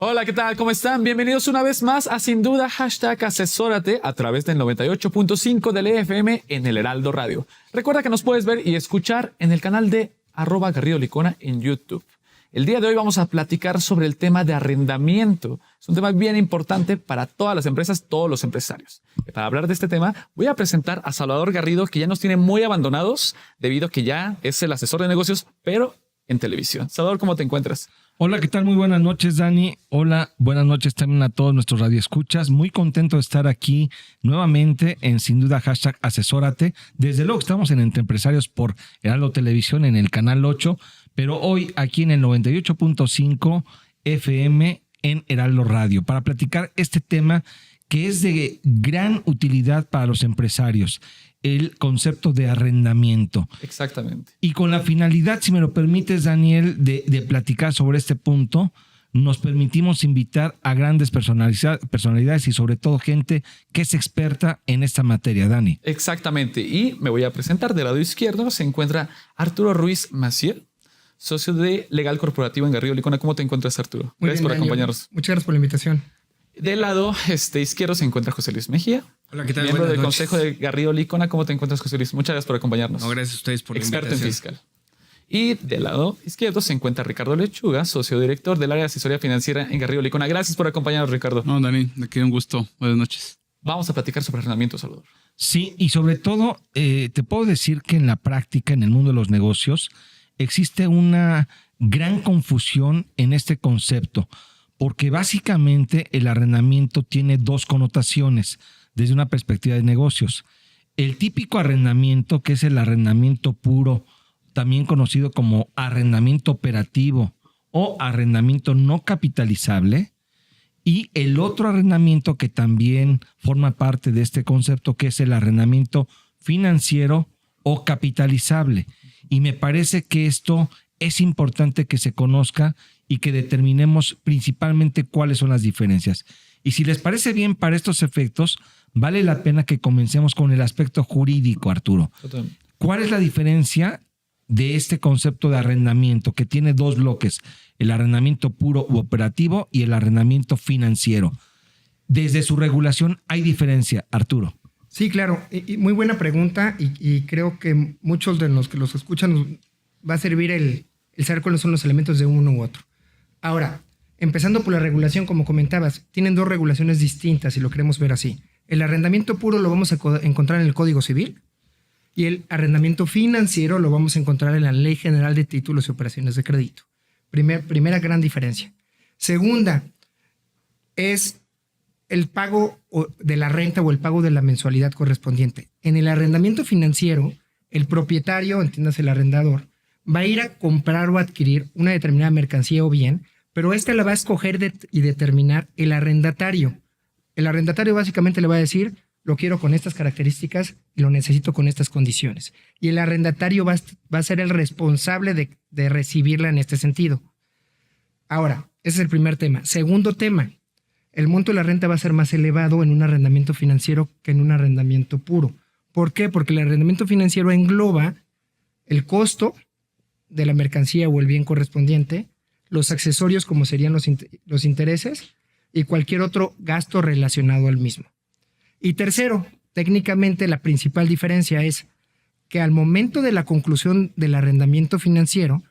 Hola, ¿qué tal? ¿Cómo están? Bienvenidos una vez más a Sin Duda #asesórate a través del 98.5 del FM en el Heraldo Radio. Recuerda que nos puedes ver y escuchar en el canal de @GarridoLicona en YouTube. El día de hoy vamos a platicar sobre el tema de arrendamiento. Es un tema bien importante para todas las empresas, todos los empresarios. Y para hablar de este tema, voy a presentar a Salvador Garrido, que ya nos tiene muy abandonados debido a que ya es el asesor de negocios, pero en televisión. Salvador, ¿cómo te encuentras? Hola, ¿qué tal? Muy buenas noches, Dani. Hola, buenas noches también a todos nuestros radioescuchas. Muy contento de estar aquí nuevamente en Sin Duda #asesórate. Desde luego estamos en Entre Empresarios por Heraldo Televisión en el canal 8, pero hoy aquí en el 98.5 FM en Heraldo Radio para platicar este tema que es de gran utilidad para los empresarios, el concepto de arrendamiento. Exactamente. Y con la finalidad, si me lo permites, Daniel, de platicar sobre este punto, nos permitimos invitar a grandes personalidades y sobre todo gente que es experta en esta materia, Dani. Exactamente. Y me voy a presentar. Del lado izquierdo se encuentra Arturo Ruiz Maciel, socio de Legal Corporativo en Garrido Licona. ¿Cómo te encuentras, Arturo? Muy Gracias bien, por Daniel. acompañarnos. Muchas gracias por la invitación. Del lado izquierdo se encuentra José Luis Mejía, Hola, ¿qué tal? miembro Buenas del noches. Consejo de Garrido Licona. ¿Cómo te encuentras, José Luis? Muchas gracias por acompañarnos. No, gracias a ustedes por la Experto en invitación. fiscal. Y del lado izquierdo se encuentra Ricardo Lechuga, socio director del área de asesoría financiera en Garrido Licona. Gracias por acompañarnos, Ricardo. No, Dani, me queda un gusto. Buenas noches. Vamos a platicar sobre arrendamiento, Salvador. Sí, y sobre todo, te puedo decir que en la práctica, en el mundo de los negocios, existe una gran confusión en este concepto, porque básicamente el arrendamiento tiene dos connotaciones desde una perspectiva de negocios. El típico arrendamiento, que es el arrendamiento puro, también conocido como arrendamiento operativo o arrendamiento no capitalizable, y el otro arrendamiento que también forma parte de este concepto, que es el arrendamiento financiero o capitalizable. Y me parece que esto es importante que se conozca y que determinemos principalmente cuáles son las diferencias. Y si les parece bien, para estos efectos, vale la pena que comencemos con el aspecto jurídico, Arturo. Totalmente. ¿Cuál es la diferencia de este concepto de arrendamiento que tiene dos bloques, el arrendamiento puro u operativo y el arrendamiento financiero? Desde su regulación hay diferencia, Arturo. Sí, claro. Y muy buena pregunta y creo que muchos de los que los escuchan nos va a servir el saber cuáles son los elementos de uno u otro. Ahora, empezando por la regulación, como comentabas, tienen dos regulaciones distintas si lo queremos ver así. El arrendamiento puro lo vamos a encontrar en el Código Civil y el arrendamiento financiero lo vamos a encontrar en la Ley General de Títulos y Operaciones de Crédito. Primera gran diferencia. Segunda, es el pago de la renta o el pago de la mensualidad correspondiente. En el arrendamiento financiero, el propietario, entiéndase el arrendador, va a ir a comprar o adquirir una determinada mercancía o bien, pero esta la va a escoger y determinar el arrendatario. El arrendatario básicamente le va a decir, lo quiero con estas características y lo necesito con estas condiciones. Y el arrendatario va a ser el responsable de recibirla en este sentido. Ahora, ese es el primer tema. Segundo tema, el monto de la renta va a ser más elevado en un arrendamiento financiero que en un arrendamiento puro. ¿Por qué? Porque el arrendamiento financiero engloba el costo de la mercancía o el bien correspondiente, los accesorios como serían los intereses y cualquier otro gasto relacionado al mismo. Y tercero, técnicamente la principal diferencia es que al momento de la conclusión del arrendamiento financiero,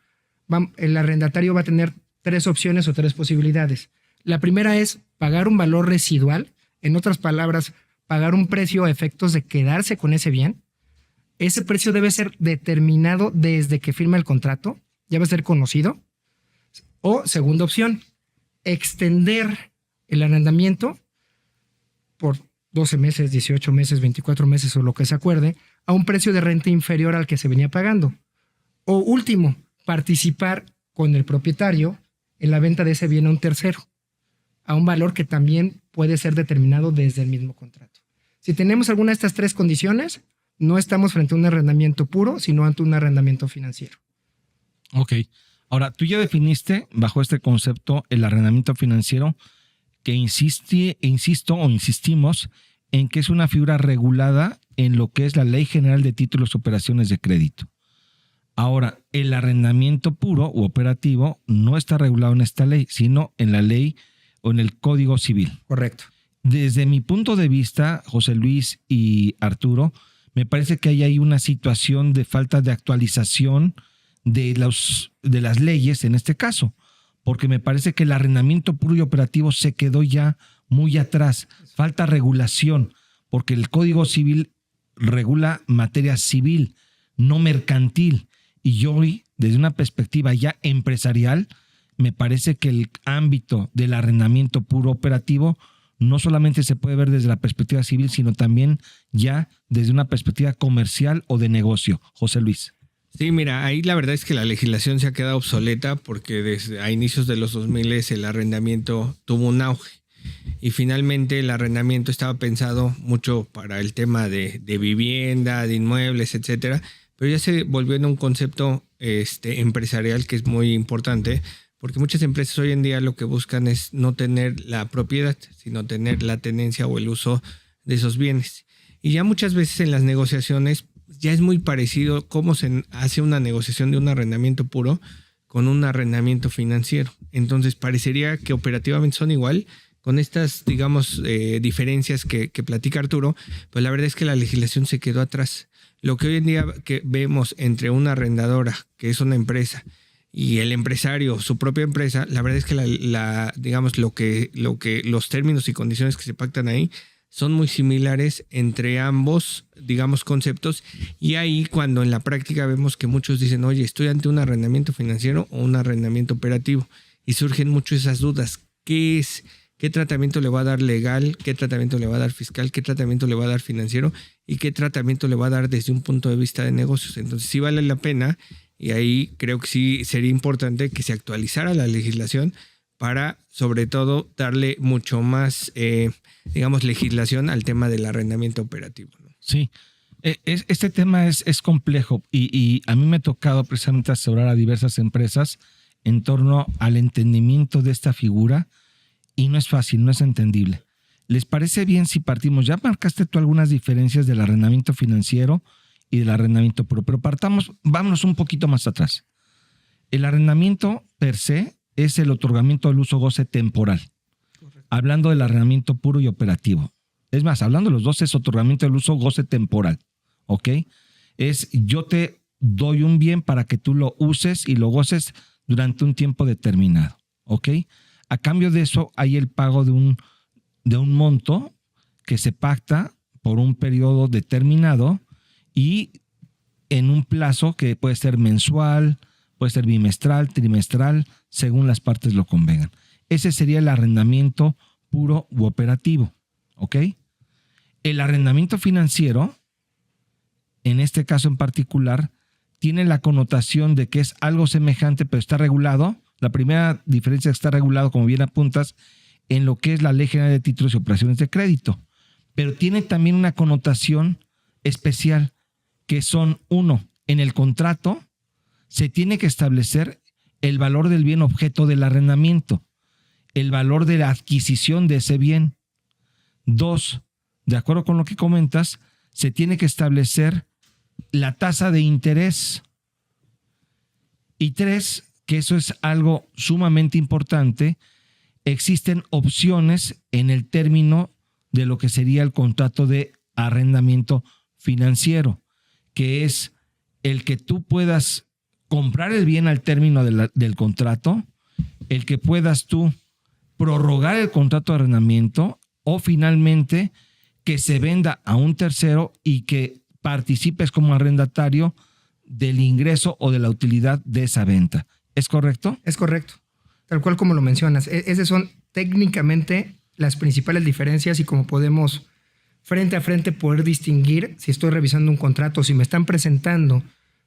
el arrendatario va a tener tres opciones o tres posibilidades. La primera es pagar un valor residual, en otras palabras, pagar un precio a efectos de quedarse con ese bien. Ese precio debe ser determinado desde que firma el contrato, ya va a ser conocido. O segunda opción, extender el arrendamiento por 12 meses, 18 meses, 24 meses o lo que se acuerde, a un precio de renta inferior al que se venía pagando. O último, participar con el propietario en la venta de ese bien a un tercero, a un valor que también puede ser determinado desde el mismo contrato. Si tenemos alguna de estas tres condiciones, no estamos frente a un arrendamiento puro, sino ante un arrendamiento financiero. Ok. Ahora, tú ya definiste bajo este concepto el arrendamiento financiero, que insistimos en que es una figura regulada en lo que es la Ley General de Títulos y Operaciones de Crédito. Ahora, el arrendamiento puro u operativo no está regulado en esta ley, sino en la Ley o en el Código Civil. Correcto. Desde mi punto de vista, José Luis y Arturo, me parece que hay una situación de falta de actualización de las leyes en este caso, porque me parece que el arrendamiento puro y operativo se quedó ya muy atrás. Falta regulación, porque el Código Civil regula materia civil, no mercantil. Y yo hoy, desde una perspectiva ya empresarial, me parece que el ámbito del arrendamiento puro operativo no solamente se puede ver desde la perspectiva civil, sino también ya desde una perspectiva comercial o de negocio. José Luis. Sí, mira, ahí la verdad es que la legislación se ha quedado obsoleta porque desde a inicios de los 2000 el arrendamiento tuvo un auge y finalmente el arrendamiento estaba pensado mucho para el tema de vivienda, de inmuebles, etcétera, pero ya se volvió en un concepto empresarial que es muy importante. Porque muchas empresas hoy en día lo que buscan es no tener la propiedad, sino tener la tenencia o el uso de esos bienes. Y ya muchas veces en las negociaciones ya es muy parecido cómo se hace una negociación de un arrendamiento puro con un arrendamiento financiero. Entonces parecería que operativamente son igual, con estas, digamos, diferencias que platica Arturo, pues la verdad es que la legislación se quedó atrás. Lo que hoy en día que vemos entre una arrendadora, que es una empresa, y el empresario, su propia empresa, la verdad es que digamos lo que los términos y condiciones que se pactan ahí son muy similares entre ambos, digamos, conceptos. Y ahí cuando en la práctica vemos que muchos dicen, oye, estoy ante un arrendamiento financiero o un arrendamiento operativo. Y surgen mucho esas dudas. ¿Qué es? ¿Qué tratamiento le va a dar legal? ¿Qué tratamiento le va a dar fiscal? ¿Qué tratamiento le va a dar financiero? ¿Y qué tratamiento le va a dar desde un punto de vista de negocios? Entonces sí vale la pena. Y ahí creo que sí sería importante que se actualizara la legislación para, sobre todo, darle mucho más, digamos, legislación al tema del arrendamiento operativo, ¿no? Sí, este tema es complejo y a mí me ha tocado precisamente asesorar a diversas empresas en torno al entendimiento de esta figura y no es fácil, no es entendible. ¿Les parece bien si partimos? Ya marcaste tú algunas diferencias del arrendamiento financiero y del arrendamiento puro, pero vámonos un poquito más atrás. El arrendamiento per se es el otorgamiento del uso goce temporal. Correcto. Hablando del arrendamiento puro y operativo. Es más, hablando de los dos es otorgamiento del uso goce temporal. ¿Ok? Es yo te doy un bien para que tú lo uses y lo goces durante un tiempo determinado. ¿Ok? A cambio de eso hay el pago de un monto que se pacta por un periodo determinado y en un plazo que puede ser mensual, puede ser bimestral, trimestral, según las partes lo convengan. Ese sería el arrendamiento puro u operativo, ¿ok? El arrendamiento financiero, en este caso en particular, tiene la connotación de que es algo semejante, pero está regulado. La primera diferencia es que está regulado, como bien apuntas, en lo que es la Ley General de Títulos y Operaciones de Crédito, pero tiene también una connotación especial, que son, uno, en el contrato se tiene que establecer el valor del bien objeto del arrendamiento, el valor de la adquisición de ese bien. Dos, de acuerdo con lo que comentas, se tiene que establecer la tasa de interés. Y tres, que eso es algo sumamente importante, existen opciones en el término de lo que sería el contrato de arrendamiento financiero, que es el que tú puedas comprar el bien al término del contrato, el que puedas tú prorrogar el contrato de arrendamiento o finalmente que se venda a un tercero y que participes como arrendatario del ingreso o de la utilidad de esa venta. ¿Es correcto? Es correcto. Tal cual como lo mencionas. Esas son técnicamente las principales diferencias y cómo podemos frente a frente poder distinguir si estoy revisando un contrato, si me están presentando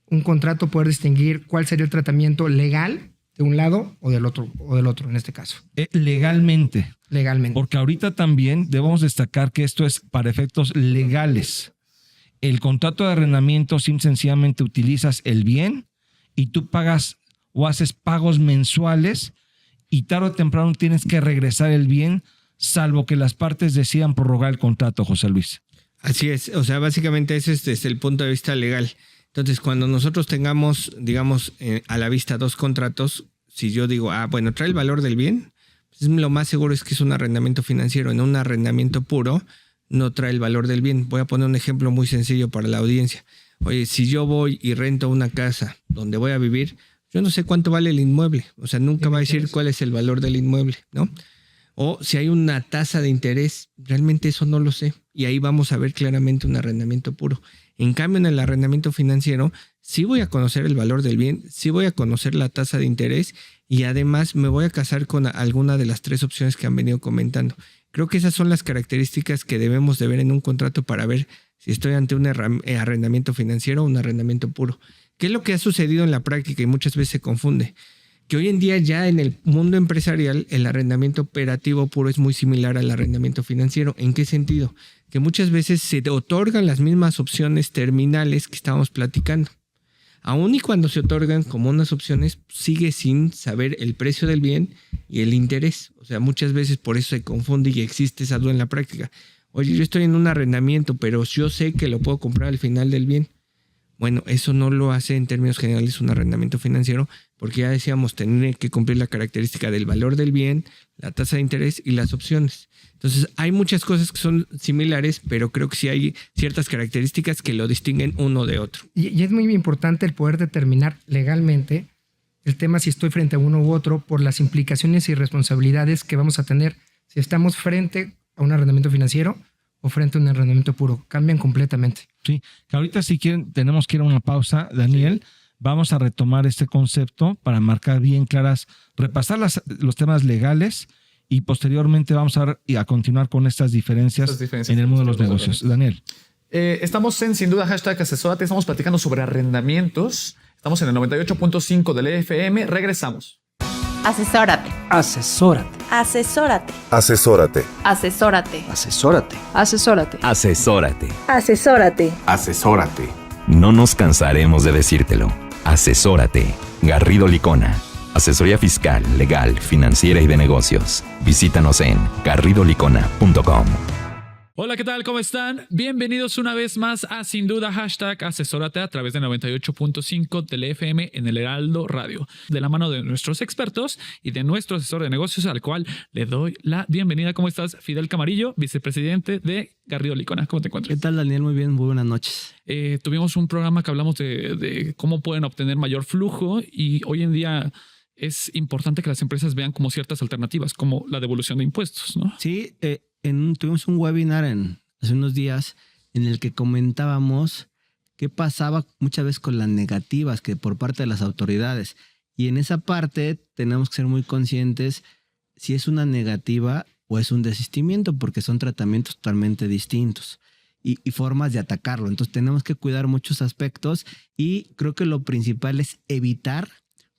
un contrato, poder distinguir cuál sería el tratamiento legal de un lado o del otro en este caso. Legalmente. Legalmente. Porque ahorita también debemos destacar que esto es para efectos legales. El contrato de arrendamiento sencillamente utilizas el bien y tú pagas o haces pagos mensuales y tarde o temprano tienes que regresar el bien, salvo que las partes decidan prorrogar el contrato, José Luis. Así es, o sea, básicamente ese es desde el punto de vista legal. Entonces, cuando nosotros tengamos, digamos, a la vista dos contratos, si yo digo, bueno, trae el valor del bien, Entonces, lo más seguro es que es un arrendamiento financiero. En un arrendamiento puro no trae el valor del bien. Voy a poner un ejemplo muy sencillo para la audiencia. Oye, si yo voy y rento una casa donde voy a vivir, yo no sé cuánto vale el inmueble. O sea, nunca va a decir cuál es el valor del inmueble, ¿no? O si hay una tasa de interés, realmente eso no lo sé. Y ahí vamos a ver claramente un arrendamiento puro. En cambio, en el arrendamiento financiero, sí voy a conocer el valor del bien, sí voy a conocer la tasa de interés y además me voy a casar con alguna de las 3 opciones que han venido comentando. Creo que esas son las características que debemos de ver en un contrato para ver si estoy ante un arrendamiento financiero o un arrendamiento puro. ¿Qué es lo que ha sucedido en la práctica y muchas veces se confunde? Que hoy en día ya en el mundo empresarial el arrendamiento operativo puro es muy similar al arrendamiento financiero. ¿En qué sentido? Que muchas veces se otorgan las mismas opciones terminales que estábamos platicando. Aún y cuando se otorgan como unas opciones, sigue sin saber el precio del bien y el interés. O sea, muchas veces por eso se confunde y existe esa duda en la práctica. Oye, yo estoy en un arrendamiento, pero yo sé que lo puedo comprar al final del bien. Bueno, eso no lo hace en términos generales un arrendamiento financiero, porque ya decíamos, tener que cumplir la característica del valor del bien, la tasa de interés y las opciones. Entonces, hay muchas cosas que son similares, pero creo que sí hay ciertas características que lo distinguen uno de otro. Y es muy importante el poder determinar legalmente el tema si estoy frente a uno u otro por las implicaciones y responsabilidades que vamos a tener si estamos frente a un arrendamiento financiero o frente a un arrendamiento puro. Cambian completamente. Sí, que ahorita si quieren tenemos que ir a una pausa, Daniel. Vamos a retomar este concepto para marcar bien claras, repasar los temas legales y posteriormente vamos a ver y a continuar con estas diferencias en el mundo de los negocios. Daniel. Estamos en Sin Duda Hashtag Asesórate. Estamos platicando sobre arrendamientos. Estamos en el 98.5 del FM. Regresamos. Asesórate. Asesórate. Asesórate. Asesórate. Asesórate. Asesórate. Asesórate. Asesórate. Asesórate. Asesórate. No nos cansaremos de decírtelo. Asesórate. Garrido Licona. Asesoría fiscal, legal, financiera y de negocios. Visítanos en garridolicona.com. Hola, ¿qué tal? ¿Cómo están? Bienvenidos una vez más a Sin Duda Hashtag Asesórate a través de 98.5 del FM en el Heraldo Radio. De la mano de nuestros expertos y de nuestro asesor de negocios al cual le doy la bienvenida. ¿Cómo estás? Fidel Camarillo, vicepresidente de Garrido Licona. ¿Cómo te encuentras? ¿Qué tal, Daniel? Muy bien, muy buenas noches. Tuvimos un programa que hablamos de cómo pueden obtener mayor flujo y hoy en día es importante que las empresas vean como ciertas alternativas, como la devolución de impuestos, ¿no? Sí, tuvimos un webinar hace unos días en el que comentábamos qué pasaba muchas veces con las negativas que por parte de las autoridades. Y en esa parte tenemos que ser muy conscientes si es una negativa o es un desistimiento, porque son tratamientos totalmente distintos y formas de atacarlo. Entonces tenemos que cuidar muchos aspectos y creo que lo principal es evitar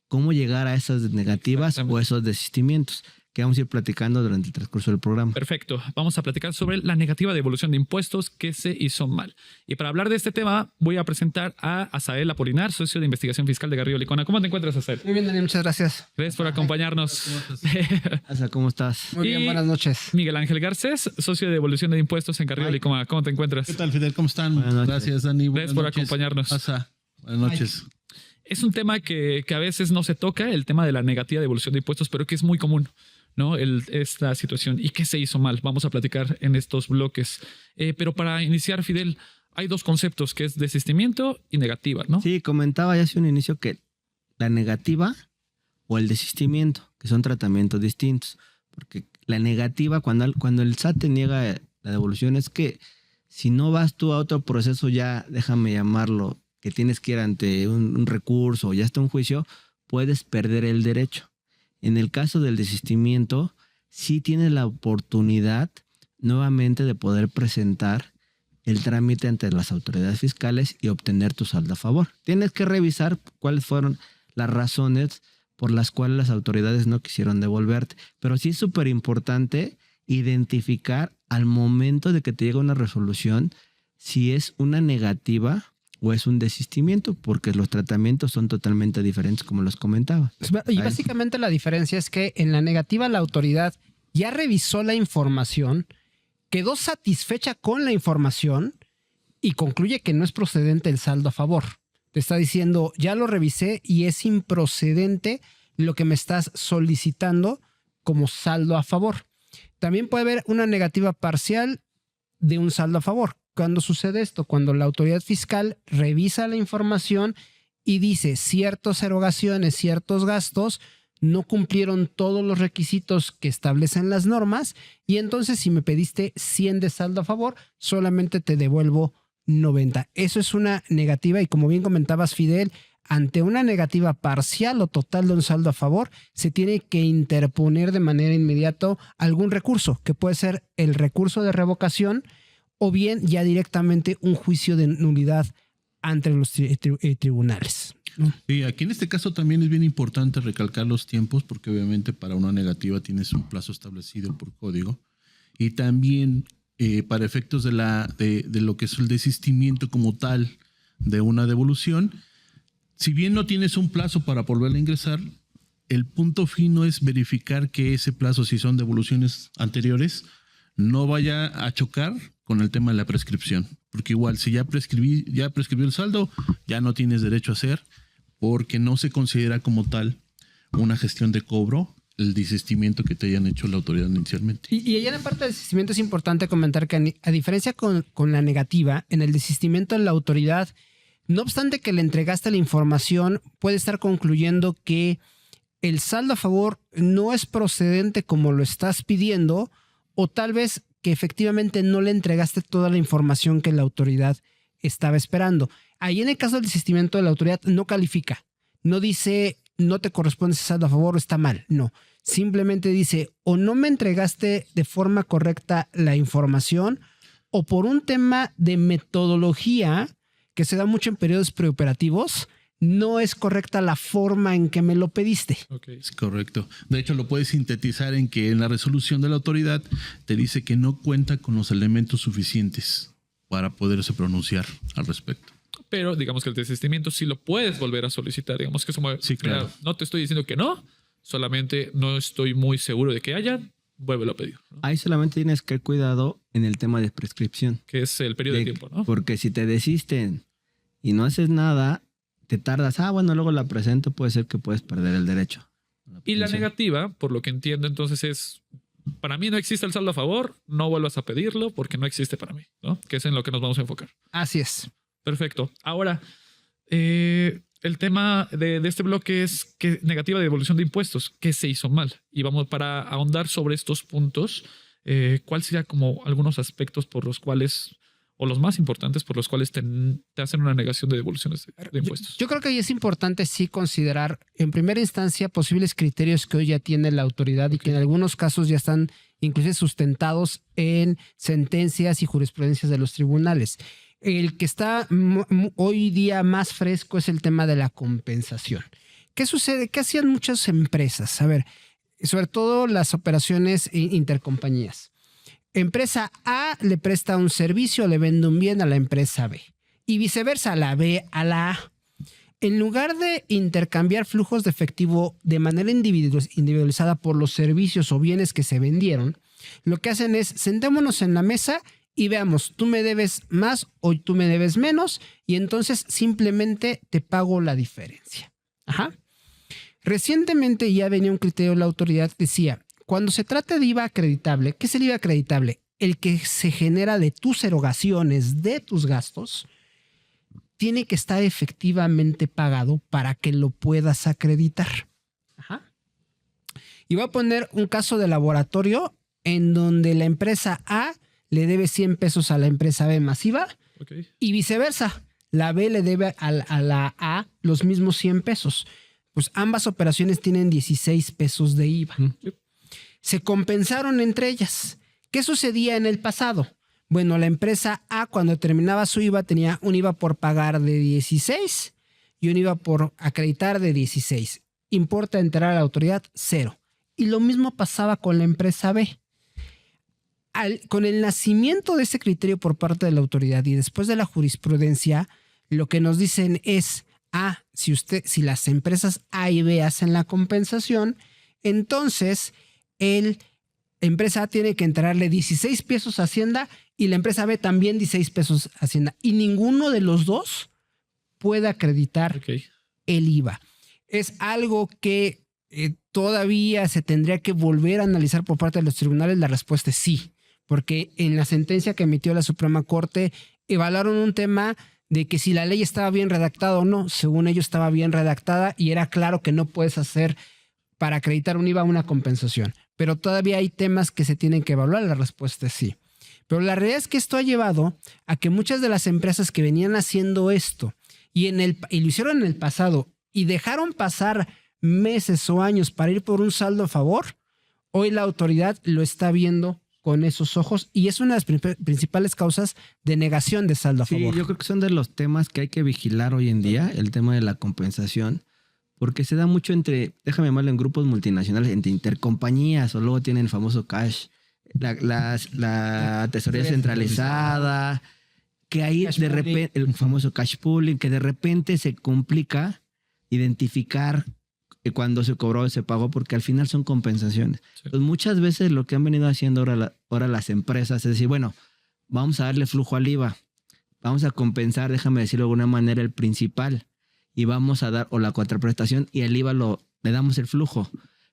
cómo llegar a esas negativas o esos desistimientos, que vamos a ir platicando durante el transcurso del programa. Perfecto. Vamos a platicar sobre la negativa de devolución de impuestos que se hizo mal. Y para hablar de este tema, voy a presentar a Asael Apolinar, socio de investigación fiscal de Garrido Licona. ¿Cómo te encuentras, Asael? Muy bien, Daniel, muchas gracias. Gracias por acompañarnos. Asa, ¿cómo estás? Muy bien, buenas noches. Miguel Ángel Garcés, socio de devolución de impuestos en Garrido Licona. ¿Cómo te encuentras? ¿Qué tal, Fidel? ¿Cómo están? Buenas noches. Gracias, Dani. Gracias por acompañarnos. Asa, buenas noches. Es un tema que a veces no se toca, el tema de la negativa de devolución de impuestos, pero que es muy común, ¿no? Esta situación. ¿Y qué se hizo mal? Vamos a platicar en estos bloques. Pero para iniciar, Fidel, hay dos conceptos, que es desistimiento y negativa, ¿no? Sí, comentaba ya hace un inicio que la negativa o el desistimiento, que son tratamientos distintos. Porque la negativa, cuando el SAT te niega la devolución, es que si no vas tú a otro proceso ya, déjame llamarlo, que tienes que ir ante un recurso o ya está un juicio, puedes perder el derecho. En el caso del desistimiento, sí tienes la oportunidad nuevamente de poder presentar el trámite ante las autoridades fiscales y obtener tu saldo a favor. Tienes que revisar cuáles fueron las razones por las cuales las autoridades no quisieron devolverte. Pero sí es súper importante identificar al momento de que te llega una resolución si es una negativa o es un desistimiento, porque los tratamientos son totalmente diferentes, como los comentaba. Y básicamente la diferencia es que en la negativa la autoridad ya revisó la información, quedó satisfecha con la información y concluye que no es procedente el saldo a favor. Te está diciendo, ya lo revisé y es improcedente lo que me estás solicitando como saldo a favor. También puede haber una negativa parcial de un saldo a favor. ¿Cuándo sucede esto? Cuando la autoridad fiscal revisa la información y dice ciertas erogaciones, ciertos gastos no cumplieron todos los requisitos que establecen las normas, y entonces si me pediste 100 de saldo a favor, solamente te devuelvo 90. Eso es una negativa, y como bien comentabas, Fidel, ante una negativa parcial o total de un saldo a favor, se tiene que interponer de manera inmediata algún recurso, que puede ser el recurso de revocación o bien ya directamente un juicio de nulidad ante los tribunales. Sí, aquí en este caso también es bien importante recalcar los tiempos, porque obviamente para una negativa tienes un plazo establecido por código, y también para efectos de lo que es el desistimiento como tal de una devolución, si bien no tienes un plazo para volver a ingresar, el punto fino es verificar que ese plazo, si son devoluciones anteriores, no vaya a chocar con el tema de la prescripción, porque igual si ya prescribió el saldo, ya no tienes derecho a hacer, porque no se considera como tal una gestión de cobro el desistimiento que te hayan hecho la autoridad inicialmente. Y allá en la parte del desistimiento es importante comentar que a diferencia con la negativa, en el desistimiento la autoridad, no obstante que le entregaste la información, puede estar concluyendo que el saldo a favor no es procedente como lo estás pidiendo, o tal vez que efectivamente no le entregaste toda la información que la autoridad estaba esperando. Ahí en el caso del desistimiento de la autoridad no califica, no dice no te corresponde ese saldo a favor o está mal, no. Simplemente dice o no me entregaste de forma correcta la información, o por un tema de metodología que se da mucho en periodos preoperativos, no es correcta la forma en que me lo pediste. Okay. Es correcto. De hecho, lo puedes sintetizar en que en la resolución de la autoridad te dice que no cuenta con los elementos suficientes para poderse pronunciar al respecto. Pero digamos que el desistimiento sí lo puedes volver a solicitar. Digamos que es como, Sí, claro. mira, no te estoy diciendo que no, solamente no estoy muy seguro de que haya, vuélvelo a pedir, ¿no? Ahí solamente tienes que tener cuidado en el tema de prescripción. Que es el periodo de tiempo, ¿no? Porque si te desisten y no haces nada, te tardas, bueno, luego la presento, puede ser que puedes perder el derecho. Y la pensión. negativa, por lo que entiendo, entonces es, para mí no existe el saldo a favor, no vuelvas a pedirlo porque no existe para mí, ¿no? Que es en lo que nos vamos a enfocar. Así es. Perfecto. Ahora, el tema de este bloque es que negativa de devolución de impuestos, que se hizo mal. Y vamos para ahondar sobre estos puntos, ¿cuál sería como algunos aspectos por los cuales, o los más importantes por los cuales te hacen una negación de devoluciones de impuestos? Yo creo que ahí es importante sí considerar en primera instancia posibles criterios que hoy ya tiene la autoridad y que en algunos casos ya están inclusive sustentados en sentencias y jurisprudencias de los tribunales. El que está hoy día más fresco es el tema de la compensación. ¿Qué sucede? ¿Qué hacían muchas empresas? A ver, sobre todo las operaciones intercompañías. Empresa A le presta un servicio, le vende un bien a la empresa B. Y viceversa, la B a la A. En lugar de intercambiar flujos de efectivo de manera individualizada por los servicios o bienes que se vendieron, lo que hacen es sentémonos en la mesa y veamos, tú me debes más o tú me debes menos, y entonces simplemente te pago la diferencia. Ajá. Recientemente ya venía un criterio de la autoridad que decía, cuando se trata de IVA acreditable, ¿qué es el IVA acreditable? El que se genera de tus erogaciones, de tus gastos, tiene que estar efectivamente pagado para que lo puedas acreditar. Ajá. Y voy a poner un caso de laboratorio en donde la empresa A le debe 100 pesos a la empresa B más IVA, Okay. y viceversa. La B le debe a la A los mismos 100 pesos. Pues ambas operaciones tienen 16 pesos de IVA. Se compensaron entre ellas. ¿Qué sucedía en el pasado? Bueno, la empresa A cuando terminaba su IVA tenía un IVA por pagar de 16 y un IVA por acreditar de 16. Importa entrar a la autoridad, 0. Y lo mismo pasaba con la empresa B. Con el nacimiento de ese criterio por parte de la autoridad y después de la jurisprudencia, lo que nos dicen es, si las empresas A y B hacen la compensación, entonces el empresa A tiene que entrarle 16 pesos a Hacienda y la empresa B también 16 pesos a Hacienda. Y ninguno de los dos puede acreditar Okay. el IVA. Es algo que ¿todavía se tendría que volver a analizar por parte de los tribunales? La respuesta es sí, porque en la sentencia que emitió la Suprema Corte evaluaron un tema de que si la ley estaba bien redactada o no. Según ellos estaba bien redactada y era claro que no puedes hacer para acreditar un IVA una compensación. Pero todavía hay temas que se tienen que evaluar. La respuesta es sí. Pero la realidad es que esto ha llevado a que muchas de las empresas que venían haciendo esto y lo hicieron en el pasado y dejaron pasar meses o años para ir por un saldo a favor, hoy la autoridad lo está viendo con esos ojos y es una de las principales causas de negación de saldo a favor. Sí, yo creo que son de los temas que hay que vigilar hoy en día, el tema de la compensación, porque se da mucho déjame llamarlo en grupos multinacionales, entre intercompañías, o luego tienen el famoso cash, la tesorería centralizada, que ahí de repente, el famoso cash pooling, que de repente se complica identificar cuando se cobró ese pago, porque al final son compensaciones. Sí. Entonces, muchas veces lo que han venido haciendo ahora las empresas es decir, bueno, vamos a darle flujo al IVA, vamos a compensar, déjame decirlo de alguna manera, el principal, y vamos a dar, o la contraprestación, y el IVA le damos el flujo.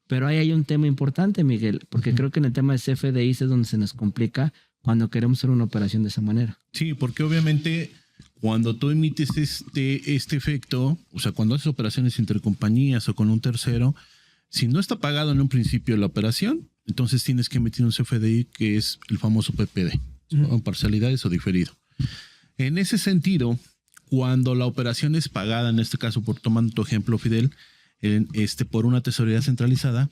Pero ahí hay un tema importante, Miguel, porque creo que en el tema de CFDI es donde se nos complica cuando queremos hacer una operación de esa manera. Sí, porque obviamente cuando tú emites este efecto, o sea, cuando haces operaciones intercompañías o con un tercero, si no está pagado en un principio la operación, entonces tienes que emitir un CFDI que es el famoso PPD, ¿no? Parcialidades o diferido. En ese sentido, cuando la operación es pagada, en este caso, tomando tu ejemplo, Fidel, por una tesorería centralizada,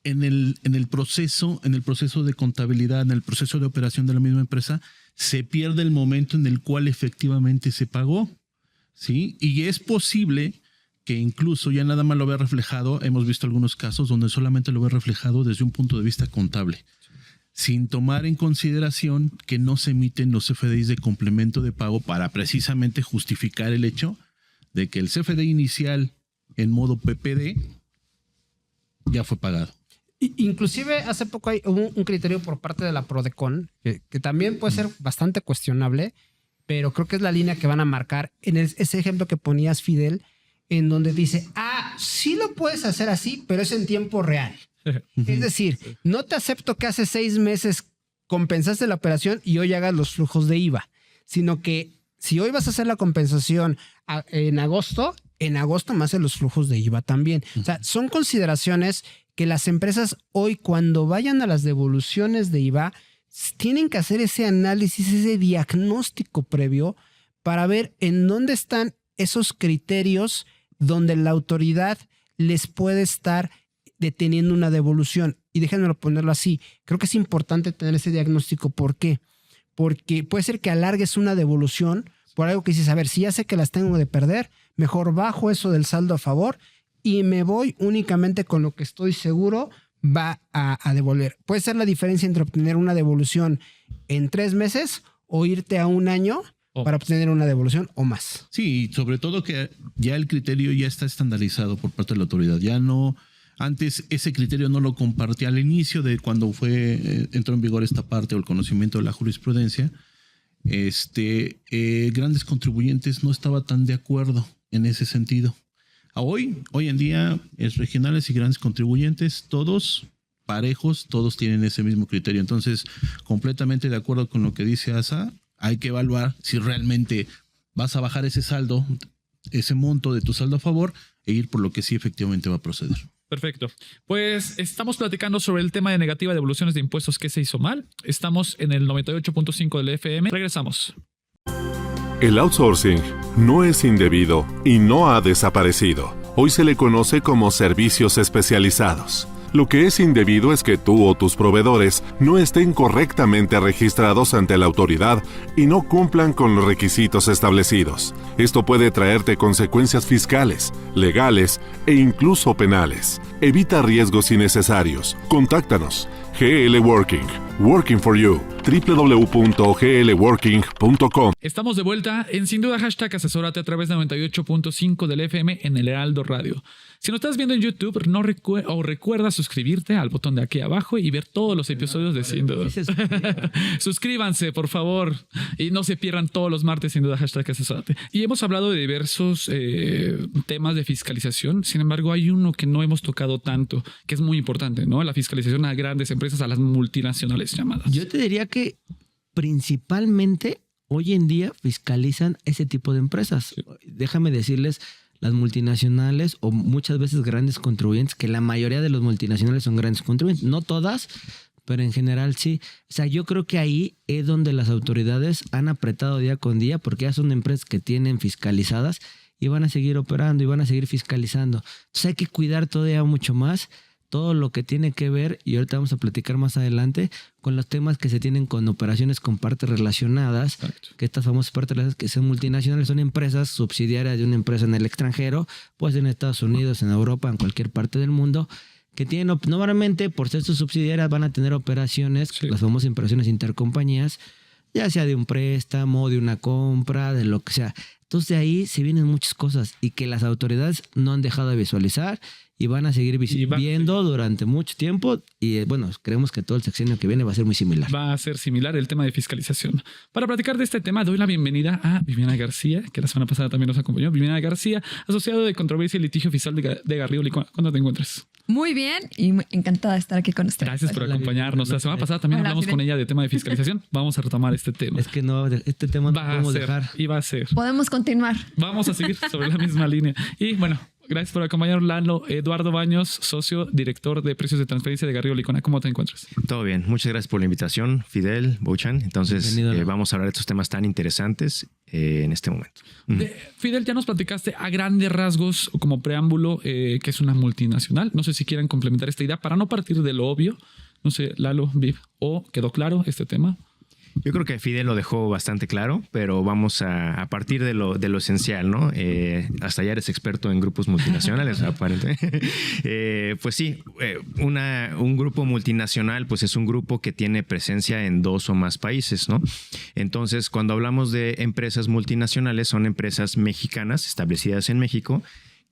en el proceso de contabilidad, en el proceso de operación de la misma empresa, se pierde el momento en el cual efectivamente se pagó, ¿sí? Y es posible que incluso ya nada más lo vea reflejado. Hemos visto algunos casos donde solamente lo ve reflejado desde un punto de vista contable, sin tomar en consideración que no se emiten los CFDIs de complemento de pago para precisamente justificar el hecho de que el CFDI inicial en modo PPD ya fue pagado. Inclusive hace poco hay un criterio por parte de la Prodecon que también puede ser bastante cuestionable, pero creo que es la línea que van a marcar en ese ejemplo que ponías, Fidel, en donde dice, sí lo puedes hacer así, pero es en tiempo real. Es decir, no te acepto que hace 6 meses compensaste la operación y hoy hagas los flujos de IVA, sino que si hoy vas a hacer la compensación en agosto me hacen los flujos de IVA también. O sea, son consideraciones que las empresas hoy, cuando vayan a las devoluciones de IVA, tienen que hacer ese análisis, ese diagnóstico previo para ver en dónde están esos criterios donde la autoridad les puede estar deteniendo una devolución. Y déjenmelo ponerlo así. Creo que es importante tener ese diagnóstico. ¿Por qué? Porque puede ser que alargues una devolución por algo que dices, a ver, si ya sé que las tengo de perder, mejor bajo eso del saldo a favor y me voy únicamente con lo que estoy seguro va a devolver. Puede ser la diferencia entre obtener una devolución en 3 meses o irte a 1 año para obtener una devolución o más. Sí, sobre todo que ya el criterio ya está estandarizado por parte de la autoridad. Ya no, antes ese criterio no lo compartía al inicio de cuando entró en vigor esta parte o el conocimiento de la jurisprudencia. Grandes contribuyentes no estaba tan de acuerdo en ese sentido. Hoy en día, regionales y grandes contribuyentes, todos parejos, todos tienen ese mismo criterio. Entonces, completamente de acuerdo con lo que dice ASA, hay que evaluar si realmente vas a bajar ese saldo, ese monto de tu saldo a favor e ir por lo que sí efectivamente va a proceder. Perfecto. Pues estamos platicando sobre el tema de negativa de devoluciones de impuestos que se hizo mal. Estamos en el 98.5 del FM. Regresamos. El outsourcing no es indebido y no ha desaparecido. Hoy se le conoce como servicios especializados. Lo que es indebido es que tú o tus proveedores no estén correctamente registrados ante la autoridad y no cumplan con los requisitos establecidos. Esto puede traerte consecuencias fiscales, legales e incluso penales. Evita riesgos innecesarios. Contáctanos. GL Working. Working for you. www.glworking.com. Estamos de vuelta en Sin Duda Hashtag Asesórate a través de 98.5 del FM en el Heraldo Radio. Si nos estás viendo en YouTube, recuerda suscribirte al botón de aquí abajo y ver todos los episodios de Sin Duda. Suscríbanse, por favor, y no se pierdan todos los martes Sin Duda Hashtag Asesórate. Y hemos hablado de diversos temas de fiscalización. Sin embargo, hay uno que no hemos tocado tanto, que es muy importante, ¿no? La fiscalización a grandes empresas, a las multinacionales llamadas. Yo te diría que principalmente hoy en día fiscalizan ese tipo de empresas. Sí. Déjame decirles, las multinacionales o muchas veces grandes contribuyentes, que la mayoría de los multinacionales son grandes contribuyentes, no todas, pero en general sí. O sea, yo creo que ahí es donde las autoridades han apretado día con día, porque ya son empresas que tienen fiscalizadas y van a seguir operando y van a seguir fiscalizando. Entonces hay que cuidar todavía mucho más todo lo que tiene que ver, y ahorita vamos a platicar más adelante, con los temas que se tienen con operaciones con partes relacionadas. Exacto. Que estas famosas partes relacionadas que son multinacionales, son empresas subsidiarias de una empresa en el extranjero, pues en Estados Unidos, en Europa, en cualquier parte del mundo, que tienen, normalmente por ser sus subsidiarias van a tener operaciones, sí, las famosas operaciones intercompañías, ya sea de un préstamo, de una compra, de lo que sea. Entonces de ahí se vienen muchas cosas y que las autoridades no han dejado de visualizar y van a seguir viendo durante mucho tiempo, y bueno, creemos que todo el sexenio que viene va a ser muy similar. Va a ser similar el tema de fiscalización. Para platicar de este tema, doy la bienvenida a Viviana García, que la semana pasada también nos acompañó. Viviana García, asociado de Controversia y Litigio Fiscal de Garrido Licona. ¿Cuándo te encuentras? Muy bien y encantada de estar aquí con ustedes. Gracias por acompañarnos. La semana pasada también hablamos con ella de tema de fiscalización. Vamos a retomar este tema. Es que no, este tema no podemos dejar. Y va a ser. Podemos continuar. Vamos a seguir sobre la misma línea. Y bueno, gracias por acompañarnos, Lalo. Eduardo Baños, socio director de precios de transferencia de Garrido Licona. ¿Cómo te encuentras? Todo bien. Muchas gracias por la invitación, Fidel, Bouchan. Entonces, vamos a hablar de estos temas tan interesantes en este momento. Fidel, ya nos platicaste a grandes rasgos como preámbulo que es una multinacional. No sé si quieran complementar esta idea para no partir de lo obvio. No sé, Lalo, Viv, ¿o quedó claro este tema? Yo creo que Fidel lo dejó bastante claro, pero vamos a partir de lo esencial, ¿no? Hasta ya eres experto en grupos multinacionales, aparentemente. Pues sí, un grupo multinacional pues es un grupo que tiene presencia en 2 o más países, ¿no? Entonces, cuando hablamos de empresas multinacionales, son empresas mexicanas establecidas en México,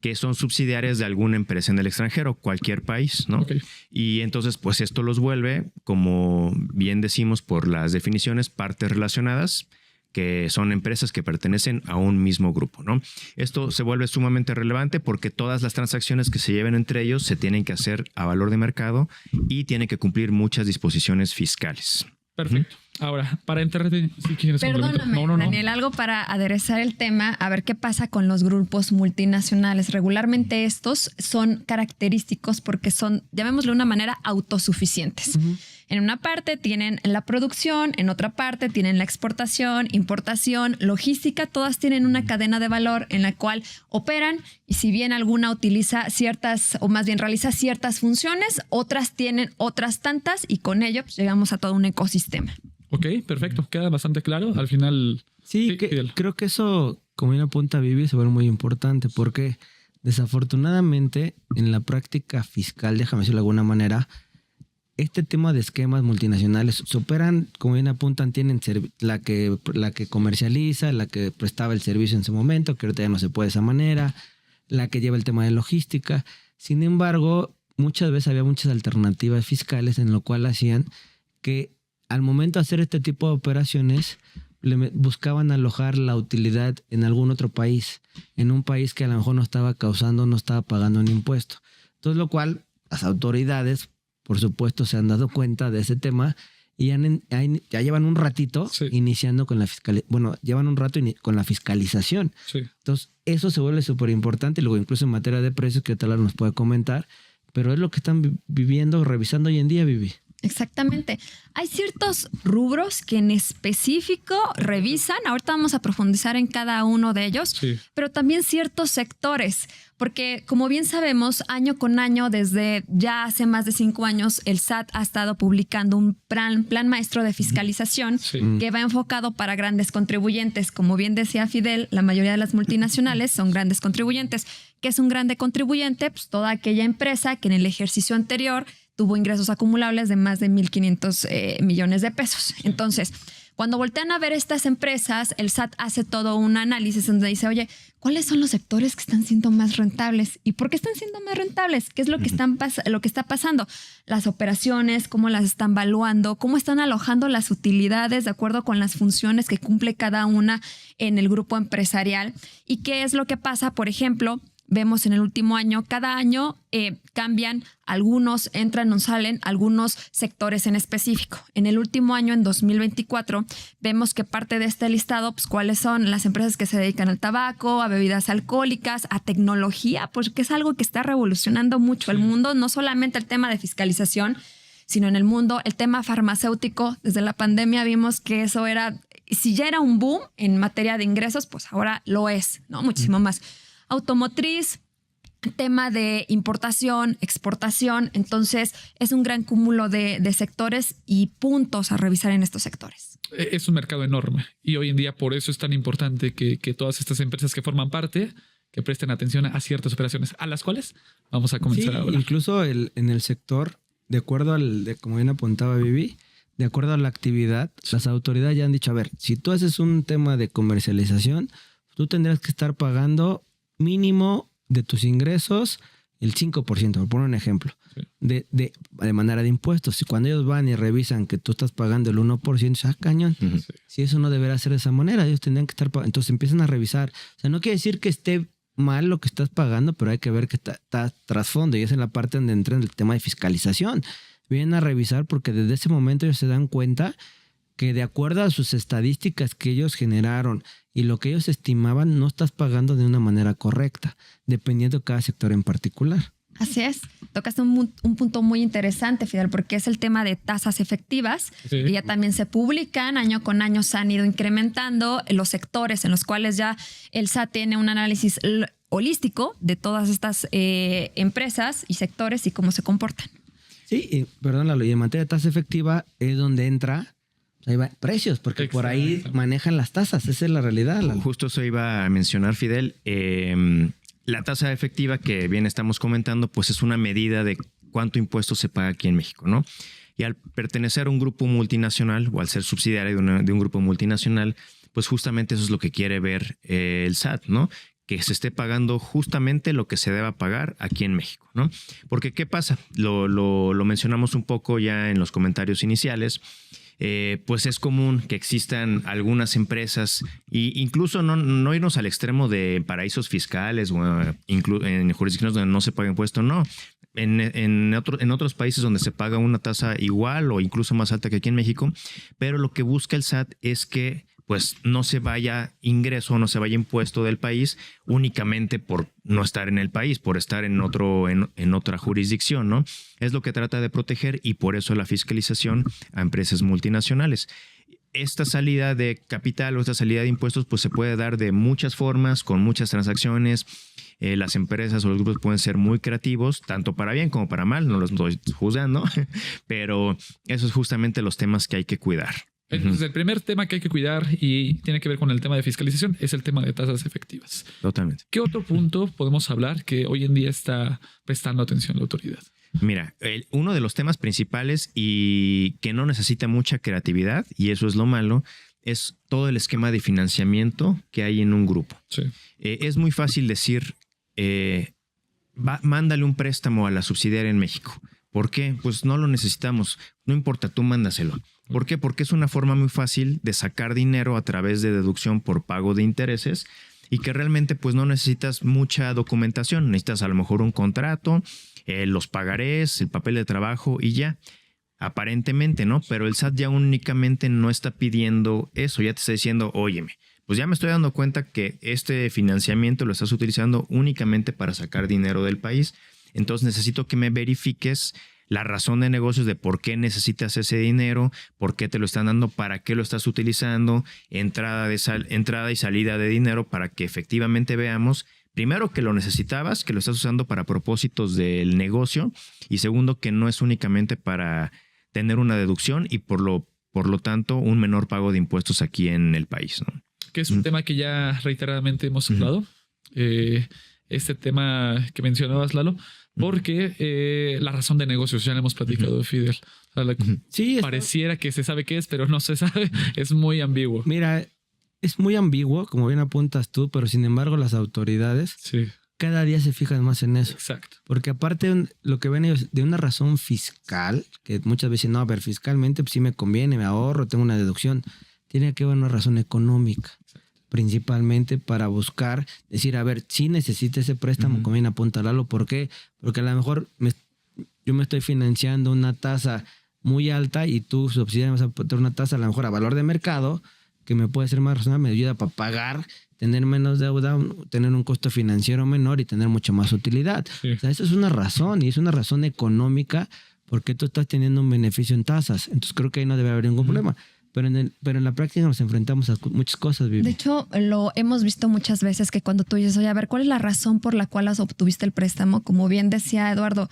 que son subsidiarias de alguna empresa en el extranjero, cualquier país, ¿no? Okay. Y entonces, pues esto los vuelve, como bien decimos por las definiciones, partes relacionadas, que son empresas que pertenecen a un mismo grupo, ¿no? Esto se vuelve sumamente relevante porque todas las transacciones que se lleven entre ellos se tienen que hacer a valor de mercado y tienen que cumplir muchas disposiciones fiscales. Perfecto. Ahora, para entrar, si quieres. Perdóname, Daniel, algo para aderezar el tema, a ver qué pasa con los grupos multinacionales. Regularmente estos son característicos porque son, llamémoslo de una manera, autosuficientes. En una parte tienen la producción, en otra parte tienen la exportación, importación, logística, todas tienen una cadena de valor en la cual operan, y si bien alguna utiliza ciertas, o más bien realiza ciertas funciones, otras tienen otras tantas, y con ello pues, llegamos a todo un ecosistema. Ok, perfecto. Queda bastante claro. Al final... Sí, creo que eso, como bien apunta Vivi, se vuelve muy importante porque desafortunadamente en la práctica fiscal, déjame decirlo de alguna manera, este tema de esquemas multinacionales se operan, como bien apuntan, tienen la que comercializa, la que prestaba el servicio en su momento, que ahorita ya no se puede de esa manera, la que lleva el tema de logística. Sin embargo, muchas veces había muchas alternativas fiscales en lo cual hacían que al momento de hacer este tipo de operaciones buscaban alojar la utilidad en algún otro país, en un país que a lo mejor no estaba pagando un impuesto. Entonces, lo cual las autoridades, por supuesto, se han dado cuenta de ese tema y ya llevan un ratito iniciando con la con la fiscalización. Sí. Entonces, eso se vuelve súper importante, y luego incluso en materia de precios, que tal nos puede comentar, pero es lo que están revisando hoy en día, Vivi. Exactamente. Hay ciertos rubros que en específico revisan. Ahorita vamos a profundizar en cada uno de ellos, pero también ciertos sectores, porque como bien sabemos, año con año, desde ya hace más de 5 años, el SAT ha estado publicando un plan maestro de fiscalización que va enfocado para grandes contribuyentes. Como bien decía Fidel, la mayoría de las multinacionales son grandes contribuyentes. ¿Qué es un grande contribuyente? Pues toda aquella empresa que en el ejercicio anterior tuvo ingresos acumulables de más de 1.500 millones de pesos. Entonces, cuando voltean a ver estas empresas, el SAT hace todo un análisis donde dice, oye, ¿cuáles son los sectores que están siendo más rentables? ¿Y por qué están siendo más rentables? ¿Qué es lo que está pasando? Las operaciones, cómo las están valuando, cómo están alojando las utilidades de acuerdo con las funciones que cumple cada una en el grupo empresarial. ¿Y qué es lo que pasa? Por ejemplo, vemos en el último año, cada año cambian algunos, entran o salen algunos sectores en específico. En el último año, en 2024, vemos que parte de este listado, pues cuáles son las empresas que se dedican al tabaco, a bebidas alcohólicas, a tecnología, porque es algo que está revolucionando mucho el mundo, no solamente el tema de fiscalización, sino en el mundo, el tema farmacéutico. Desde la pandemia vimos que eso era, si ya era un boom en materia de ingresos, pues ahora lo es, ¿no? Muchísimo más. Automotriz, tema de importación, exportación. Entonces, es un gran cúmulo de sectores y puntos a revisar en estos sectores. Es un mercado enorme y hoy en día por eso es tan importante que todas estas empresas que forman parte que presten atención a ciertas operaciones, a las cuales vamos a comenzar ahora. Incluso en el sector, de acuerdo como bien apuntaba Vivi, de acuerdo a la actividad, las autoridades ya han dicho, a ver, si tú haces un tema de comercialización, tú tendrás que estar pagando mínimo de tus ingresos el 5%, por poner un ejemplo, sí, de manera de impuestos. Y cuando ellos van y revisan que tú estás pagando el 1%, cañón. Sí. Si eso no deberá ser de esa manera, ellos tendrían que estar pagando. Entonces empiezan a revisar. O sea, no quiere decir que esté mal lo que estás pagando, pero hay que ver que está trasfondo, y esa es la parte donde entra el tema de fiscalización. Vienen a revisar porque desde ese momento ellos se dan cuenta que de acuerdo a sus estadísticas que ellos generaron y lo que ellos estimaban, no estás pagando de una manera correcta, dependiendo de cada sector en particular. Así es. Tocaste un punto muy interesante, Fidel, porque es el tema de tasas efectivas. Sí. Que ya también se publican, año con año se han ido incrementando los sectores en los cuales ya el SAT tiene un análisis holístico de todas estas empresas y sectores y cómo se comportan. Sí, perdón, Lalo, y en materia de tasa efectiva es donde entra precios, porque por ahí manejan las tasas, esa es la realidad. Justo eso iba a mencionar, Fidel. La tasa efectiva que bien estamos comentando, pues es una medida de cuánto impuesto se paga aquí en México, ¿no? Y al pertenecer a un grupo multinacional o al ser subsidiario de un grupo multinacional, pues justamente eso es lo que quiere ver el SAT, ¿no? Que se esté pagando justamente lo que se deba pagar aquí en México, ¿no? Porque ¿qué pasa? Lo mencionamos un poco ya en los comentarios iniciales. Pues es común que existan algunas empresas e incluso no irnos al extremo de paraísos fiscales o en jurisdicciones donde no se paga impuesto, no. En otros países donde se paga una tasa igual o incluso más alta que aquí en México, pero lo que busca el SAT es que pues no se vaya ingreso, no se vaya impuesto del país únicamente por no estar en el país, por estar en otra jurisdicción, ¿no? Es lo que trata de proteger y por eso la fiscalización a empresas multinacionales. Esta salida de capital o esta salida de impuestos pues se puede dar de muchas formas, con muchas transacciones. Las empresas o los grupos pueden ser muy creativos, tanto para bien como para mal, no los estoy juzgando, pero eso es justamente los temas que hay que cuidar. Entonces, el primer tema que hay que cuidar y tiene que ver con el tema de fiscalización es el tema de tasas efectivas. Totalmente. ¿Qué otro punto podemos hablar que hoy en día está prestando atención la autoridad? Mira, uno de los temas principales y que no necesita mucha creatividad, y eso es lo malo, es todo el esquema de financiamiento que hay en un grupo. Sí. Es muy fácil decir, mándale un préstamo a la subsidiaria en México. ¿Por qué? Pues no lo necesitamos. No importa, tú mándaselo. ¿Por qué? Porque es una forma muy fácil de sacar dinero a través de deducción por pago de intereses y que realmente pues no necesitas mucha documentación. Necesitas a lo mejor un contrato, los pagarés, el papel de trabajo y ya. Aparentemente, ¿no? Pero el SAT ya únicamente no está pidiendo eso. Ya te está diciendo, óyeme, pues ya me estoy dando cuenta que este financiamiento lo estás utilizando únicamente para sacar dinero del país. Entonces necesito que me verifiques la razón de negocios de por qué necesitas ese dinero, por qué te lo están dando, para qué lo estás utilizando, entrada y salida de dinero, para que efectivamente veamos, primero, que lo necesitabas, que lo estás usando para propósitos del negocio, y segundo, que no es únicamente para tener una deducción y por lo tanto un menor pago de impuestos aquí en el país, ¿no? Que es un tema que ya reiteradamente hemos hablado. Este tema que mencionabas, Lalo, porque la razón de negocios, ya le hemos platicado, Fidel. O sea, Sí, pareciera que se sabe qué es, pero no se sabe. Es muy ambiguo. Mira, es muy ambiguo, como bien apuntas tú, pero sin embargo las autoridades cada día se fijan más en eso. Exacto. Porque aparte lo que ven ellos de una razón fiscal, que muchas veces dicen, no, a ver, fiscalmente pues sí me conviene, me ahorro, tengo una deducción. Tiene que haber una razón económica, principalmente para buscar, decir, a ver, si necesita ese préstamo, conviene apuntalarlo. ¿Por qué? Porque a lo mejor yo me estoy financiando una tasa muy alta y tú subsidias a poner una tasa a lo mejor a valor de mercado que me puede ser más razonable, me ayuda para pagar, tener menos deuda, tener un costo financiero menor y tener mucha más utilidad. O sea, eso es una razón y es una razón económica porque tú estás teniendo un beneficio en tasas. Entonces creo que ahí no debe haber ningún problema. Pero en la práctica nos enfrentamos a muchas cosas, Vivi. De hecho, lo hemos visto muchas veces que cuando tú dices, oye, a ver, ¿cuál es la razón por la cual obtuviste el préstamo? Como bien decía Eduardo,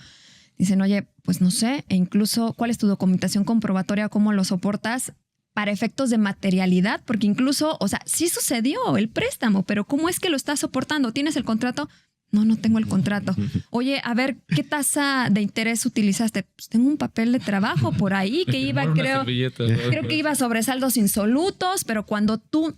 dicen, oye, pues no sé, e incluso, ¿cuál es tu documentación comprobatoria? ¿Cómo lo soportas? Para efectos de materialidad, porque incluso, o sea, sí sucedió el préstamo, pero ¿cómo es que lo estás soportando? ¿Tienes el contrato? No tengo el contrato. Oye, a ver, ¿qué tasa de interés utilizaste? Pues tengo un papel de trabajo por ahí que iba, creo que iba sobre saldos insolutos, pero cuando tú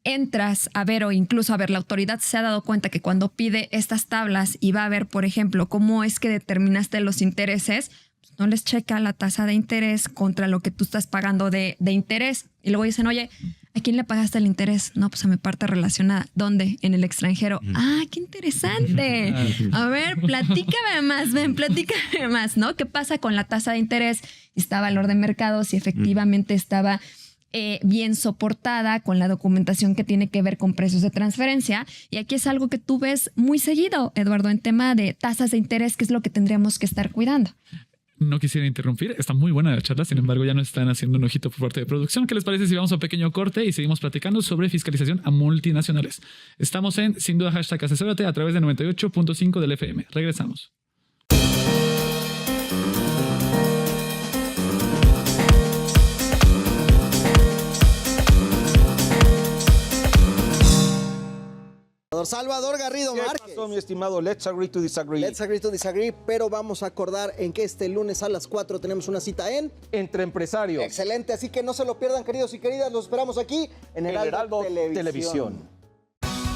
entras a ver o incluso a ver, la autoridad se ha dado cuenta que cuando pide estas tablas y va a ver, por ejemplo, cómo es que determinaste los intereses, no les checa la tasa de interés contra lo que tú estás pagando de interés. Y luego dicen, oye, ¿a quién le pagaste el interés? No, pues a mi parte relacionada. ¿Dónde? En el extranjero. ¡Ah, qué interesante! A ver, platícame más, ¿no? ¿Qué pasa con la tasa de interés? ¿Está valor de mercado? Si efectivamente estaba bien soportada con la documentación que tiene que ver con precios de transferencia. Y aquí es algo que tú ves muy seguido, Eduardo, en tema de tasas de interés, que es lo que tendríamos que estar cuidando. No quisiera interrumpir, está muy buena la charla, sin embargo ya nos están haciendo un ojito por parte de producción. ¿Qué les parece si vamos a un pequeño corte y seguimos platicando sobre fiscalización a multinacionales? Estamos en Sin Duda #asesórate a través de 98.5 del FM. Regresamos. Salvador Garrido Márquez. ¿Qué pasó, mi estimado? Let's agree to disagree. Let's agree to disagree, pero vamos a acordar en que este lunes a las 4 tenemos una cita Entre Empresarios. Excelente, así que no se lo pierdan, queridos y queridas. Los esperamos aquí en el Heraldo Televisión.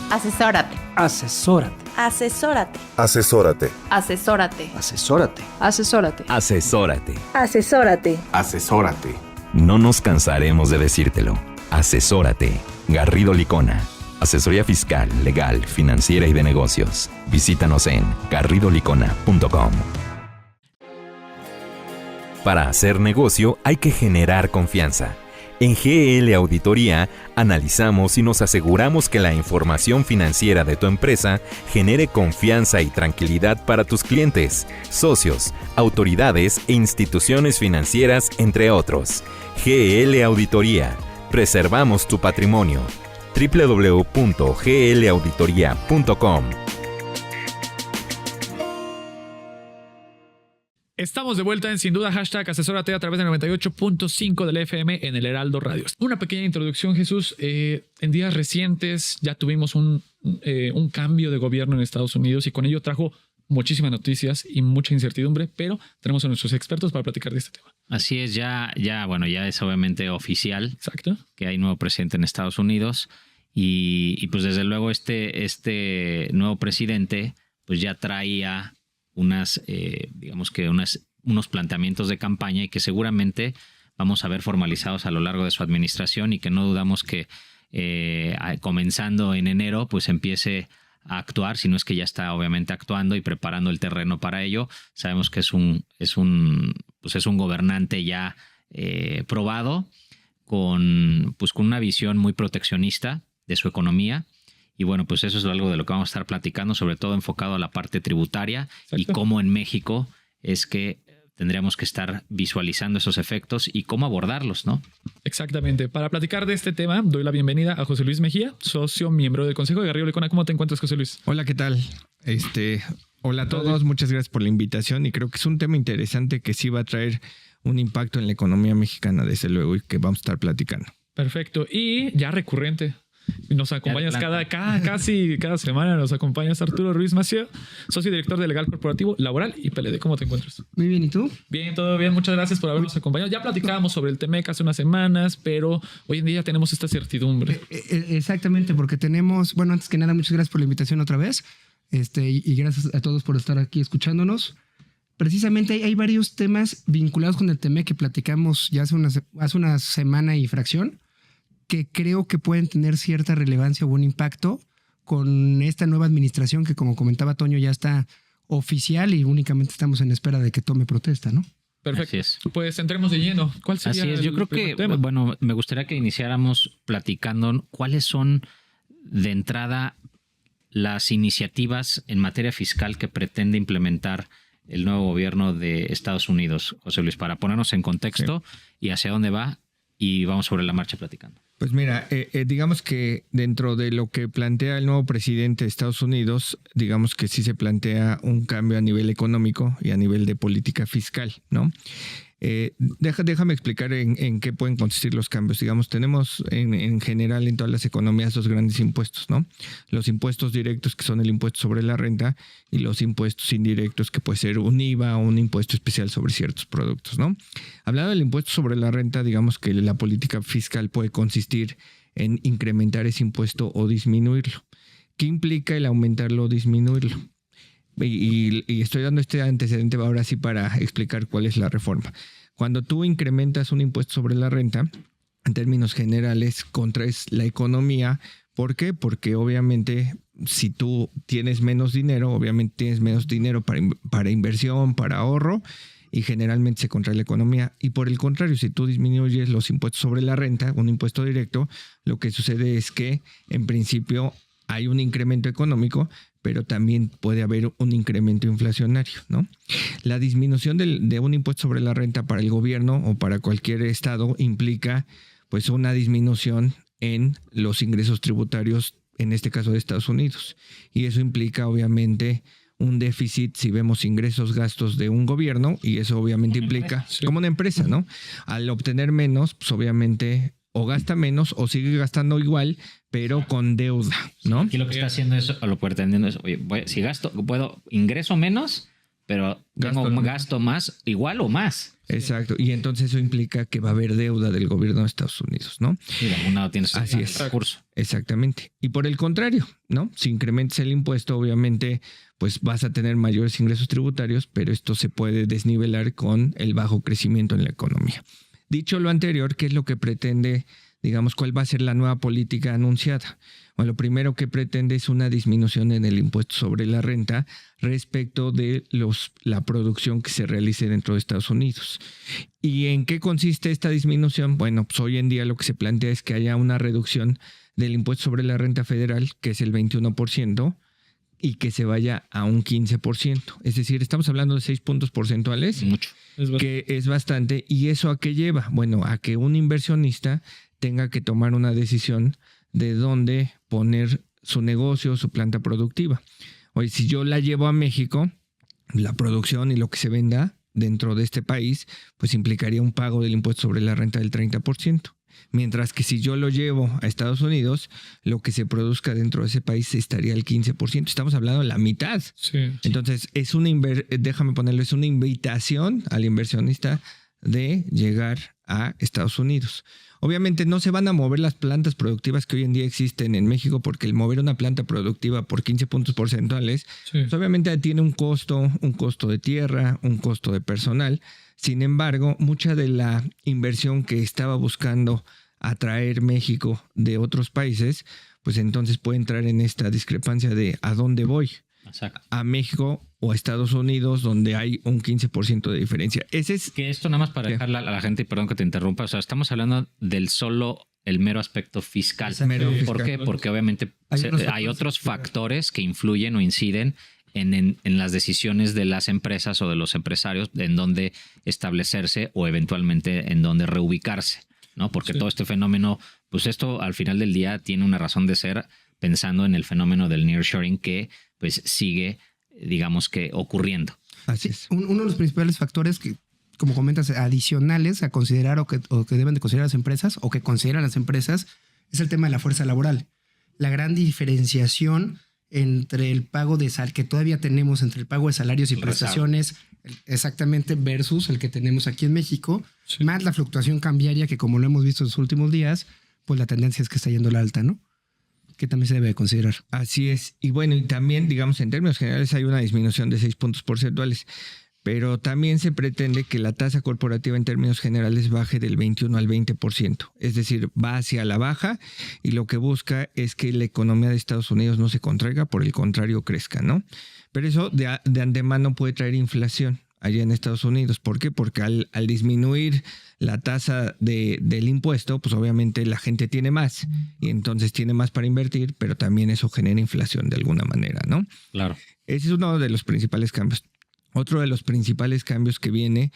Asesórate. Asesórate. Asesórate. Asesórate. Asesórate. Asesórate. Asesórate. Asesórate. Asesórate. Asesórate. No nos cansaremos de decírtelo. Asesórate. Garrido Licona. Asesoría fiscal, legal, financiera y de negocios. Visítanos en garridolicona.com. Para hacer negocio hay que generar confianza. En GL Auditoría analizamos y nos aseguramos que la información financiera de tu empresa genere confianza y tranquilidad para tus clientes, socios, autoridades e instituciones financieras, entre otros. GL Auditoría. Preservamos tu patrimonio. www.glauditoria.com. Estamos de vuelta en Sin Duda #asesórate a través de 98.5 del FM en el Heraldo Radio. Una pequeña introducción, Jesús. En días recientes ya tuvimos un cambio de gobierno en Estados Unidos y con ello trajo muchísimas noticias y mucha incertidumbre, pero tenemos a nuestros expertos para platicar de este tema. Así es, ya es obviamente oficial. Exacto. Que hay nuevo presidente en Estados Unidos y pues desde luego este nuevo presidente pues ya traía unos planteamientos de campaña y que seguramente vamos a ver formalizados a lo largo de su administración y que no dudamos que comenzando en enero pues empiece a actuar, si no es que ya está obviamente actuando y preparando el terreno para ello. Sabemos que es un gobernante ya probado con una visión muy proteccionista de su economía. Y bueno, pues eso es algo de lo que vamos a estar platicando, sobre todo enfocado a la parte tributaria. Exacto. Y cómo en México es que tendríamos que estar visualizando esos efectos y cómo abordarlos, ¿no? Exactamente. Para platicar de este tema, doy la bienvenida a José Luis Mejía, socio miembro del Consejo de Garrido Licona. ¿Cómo te encuentras, José Luis? Hola, ¿qué tal? Hola a todos, muchas gracias por la invitación y creo que es un tema interesante que sí va a traer un impacto en la economía mexicana, desde luego, y que vamos a estar platicando. Perfecto. Y ya recurrente. Nos acompañas casi cada semana, nos acompañas Arturo Ruiz Massieu, socio director de Legal Corporativo, Laboral y PLD. ¿Cómo te encuentras? Muy bien, ¿y tú? Bien, todo bien. Muchas gracias por habernos acompañado. Ya platicábamos sobre el TEMEC hace unas semanas, pero hoy en día tenemos esta certidumbre. Exactamente, porque tenemos, bueno, antes que nada, muchas gracias por la invitación otra vez, y gracias a todos por estar aquí escuchándonos. Precisamente hay varios temas vinculados con el TEMEC que platicamos ya hace una semana y fracción, que creo que pueden tener cierta relevancia o un impacto con esta nueva administración que, como comentaba Toño, ya está oficial y únicamente estamos en espera de que tome protesta, ¿no? Perfecto. Pues entremos de lleno. ¿Cuál sería Así es. Yo creo que, tema? bueno, me gustaría que iniciáramos platicando cuáles son de entrada las iniciativas en materia fiscal que pretende implementar el nuevo gobierno de Estados Unidos, José Luis, para ponernos en contexto y hacia dónde va, y vamos sobre la marcha platicando. Pues mira, digamos que dentro de lo que plantea el nuevo presidente de Estados Unidos, digamos que sí se plantea un cambio a nivel económico y a nivel de política fiscal, ¿no? Déjame explicar en qué pueden consistir los cambios. Digamos, tenemos en general en todas las economías dos grandes impuestos, ¿no? Los impuestos directos, que son el impuesto sobre la renta, y los impuestos indirectos, que puede ser un IVA o un impuesto especial sobre ciertos productos, ¿no? Hablando del impuesto sobre la renta, digamos que la política fiscal puede consistir en incrementar ese impuesto o disminuirlo. ¿Qué implica el aumentarlo o disminuirlo? Y estoy dando este antecedente ahora sí para explicar cuál es la reforma. Cuando tú incrementas un impuesto sobre la renta, en términos generales, contraes la economía. ¿Por qué? Porque obviamente si tú tienes menos dinero, obviamente tienes menos dinero para inversión, para ahorro, y generalmente se contrae la economía. Y por el contrario, si tú disminuyes los impuestos sobre la renta, un impuesto directo, lo que sucede es que en principio hay un incremento económico, pero también puede haber un incremento inflacionario, ¿no? La disminución de un impuesto sobre la renta para el gobierno o para cualquier estado implica pues una disminución en los ingresos tributarios, en este caso de Estados Unidos. Y eso implica obviamente un déficit si vemos ingresos, gastos de un gobierno, y eso obviamente implica como una empresa, ¿no? Al obtener menos, pues obviamente o gasta menos o sigue gastando igual, pero con deuda, ¿no? Aquí lo que está haciendo es, o lo pretendiendo es, oye, si ingreso menos, pero gasto más, igual o más. Exacto, y entonces eso implica que va a haber deuda del gobierno de Estados Unidos, ¿no? Y de algún lado tienes así es, recurso. Exactamente. Y por el contrario, ¿no? Si incrementas el impuesto, obviamente, pues vas a tener mayores ingresos tributarios, pero esto se puede desnivelar con el bajo crecimiento en la economía. Dicho lo anterior, ¿qué es lo que pretende, digamos, cuál va a ser la nueva política anunciada? Bueno, lo primero que pretende es una disminución en el impuesto sobre la renta respecto de la producción que se realice dentro de Estados Unidos. ¿Y en qué consiste esta disminución? Bueno, pues hoy en día lo que se plantea es que haya una reducción del impuesto sobre la renta federal, que es el 21%, y que se vaya a un 15%. Es decir, estamos hablando de 6 puntos porcentuales. Mucho. Que es bastante. ¿Y eso a qué lleva? Bueno, a que un inversionista tenga que tomar una decisión de dónde poner su negocio, su planta productiva. Oye, si yo la llevo a México, la producción y lo que se venda dentro de este país, pues implicaría un pago del impuesto sobre la renta del 30%. Mientras que si yo lo llevo a Estados Unidos, lo que se produzca dentro de ese país estaría al 15%. Estamos hablando de la mitad. Sí. Entonces, es una invitación al inversionista de llegar a Estados Unidos. Obviamente no se van a mover las plantas productivas que hoy en día existen en México, porque el mover una planta productiva por 15 puntos porcentuales, pues obviamente tiene un costo de tierra, un costo de personal. Sin embargo, mucha de la inversión que estaba buscando atraer México de otros países, pues entonces puede entrar en esta discrepancia de ¿a dónde voy? Exacto. A México o a Estados Unidos, donde hay un 15% de diferencia. Ese es que esto nada más para dejarle a la gente, y perdón que te interrumpa, o sea, estamos hablando del el mero aspecto fiscal. ¿Por qué? Porque obviamente hay otros factores que influyen o inciden en las decisiones de las empresas o de los empresarios en dónde establecerse o eventualmente en dónde reubicarse, ¿no? Porque todo este fenómeno, pues esto al final del día tiene una razón de ser, pensando en el fenómeno del nearshoring que pues sigue, digamos que ocurriendo. Así es. Uno de los principales factores que, como comentas, adicionales a considerar o que deben de considerar las empresas o que consideran las empresas es el tema de la fuerza laboral. la gran diferenciación entre el pago de que todavía tenemos entre el pago de salarios y prestaciones, exactamente, versus el que tenemos aquí en México, más la fluctuación cambiaria que, como lo hemos visto en los últimos días, pues la tendencia es que está yendo a la alta, ¿no? Que también se debe de considerar. Así es. Y bueno, y también, digamos, en términos generales hay una disminución de 6 puntos porcentuales, pero también se pretende que la tasa corporativa en términos generales baje del 21 al 20%. Es decir, va hacia la baja y lo que busca es que la economía de Estados Unidos no se contraiga, por el contrario crezca, ¿no? Pero eso de antemano puede traer inflación allá en Estados Unidos. ¿Por qué? Porque al disminuir la tasa del impuesto, pues obviamente la gente tiene más y entonces tiene más para invertir, pero también eso genera inflación de alguna manera, ¿no? Claro. Ese es uno de los principales cambios. Otro de los principales cambios que viene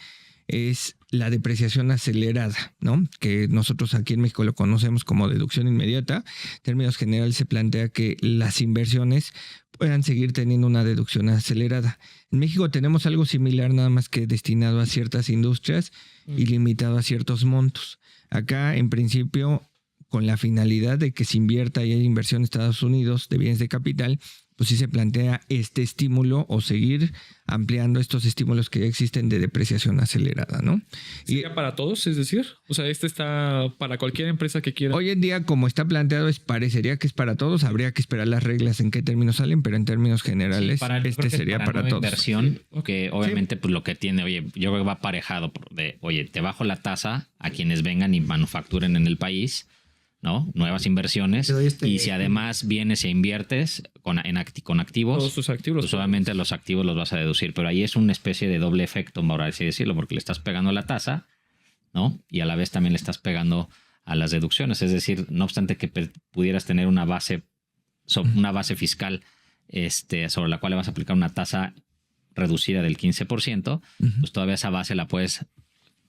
es la depreciación acelerada, ¿no? Que nosotros aquí en México lo conocemos como deducción inmediata. En términos generales se plantea que las inversiones puedan seguir teniendo una deducción acelerada. En México tenemos algo similar, nada más que destinado a ciertas industrias y limitado a ciertos montos. Acá, en principio, con la finalidad de que se invierta y haya inversión en Estados Unidos de bienes de capital, pues sí se plantea este estímulo o seguir ampliando estos estímulos que ya existen de depreciación acelerada, ¿no? ¿Sería para todos, es decir? O sea, este está para cualquier empresa que quiera. Hoy en día, como está planteado, parecería que es para todos. Habría que esperar las reglas en qué términos salen, pero en términos generales, sería para todos. Inversión, Okay. que obviamente pues lo que tiene, yo creo que va aparejado de, te bajo la tasa a quienes vengan y manufacturen en el país, ¿no? Nuevas inversiones. Y si además vienes e inviertes con activos, todos tus activos, pues obviamente los activos los vas a deducir. Pero ahí es una especie de doble efecto, por así decirlo, porque le estás pegando a la tasa, ¿no? Y a la vez también le estás pegando a las deducciones. Es decir, no obstante que pudieras tener una base fiscal sobre la cual le vas a aplicar una tasa reducida del 15%, pues todavía esa base la puedes